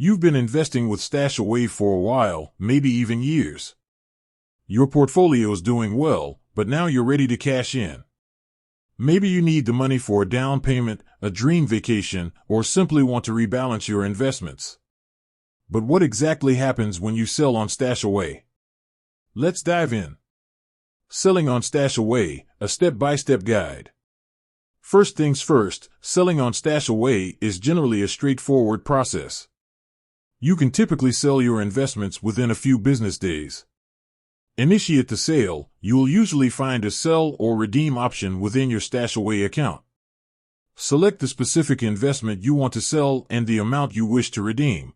You've been investing with Stashaway for a while, maybe even years. Your portfolio's doing well, but now you're ready to cash in. Maybe you need the money for a down payment, a dream vacation, or simply want to rebalance your investments. But what exactly happens when you sell on Stashaway? Let's dive in. Selling on Stashaway, a step-by-step guide. First things first, selling on Stashaway is generally a straightforward process. You can typically sell your investments within a few business days. Initiate the sale, you will usually find a sell or redeem option within your Stashaway account. Select the specific investment you want to sell and the amount you wish to redeem.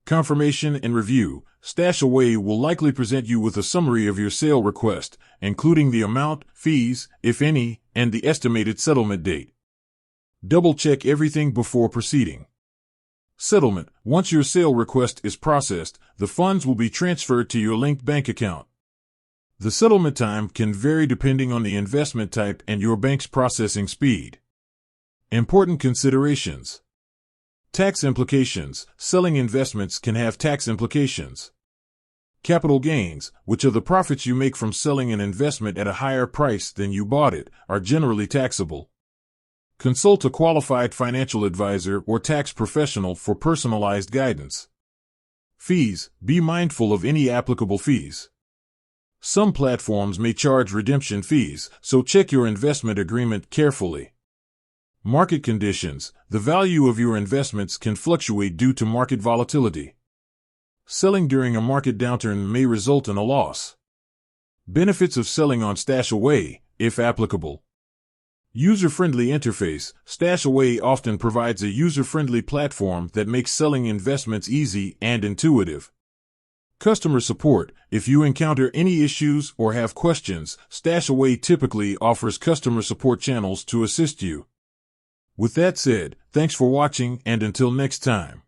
Confirmation and review. Stashaway will likely present you with a summary of your sale request, including the amount, fees, if any, and the estimated settlement date. Double-check everything before proceeding. Settlement. Once your sale request is processed, the funds will be transferred to your linked bank account. The settlement time can vary depending on the investment type and your bank's processing speed. Important considerations. Tax implications. Selling investments can have tax implications. Capital gains, which are the profits you make from selling an investment at a higher price than you bought it, are generally taxable. Consult a qualified financial advisor or tax professional for personalized guidance. Fees. Be mindful of any applicable fees. Some platforms may charge redemption fees, so check your investment agreement carefully. Market conditions. The value of your investments can fluctuate due to market volatility. Selling during a market downturn may result in a loss. Benefits of selling on Stashaway, if applicable. User-friendly interface. Stashaway often provides a user-friendly platform that makes selling investments easy and intuitive. Customer support. If you encounter any issues or have questions, Stashaway typically offers customer support channels to assist you. With that said, thanks for watching, and until next time.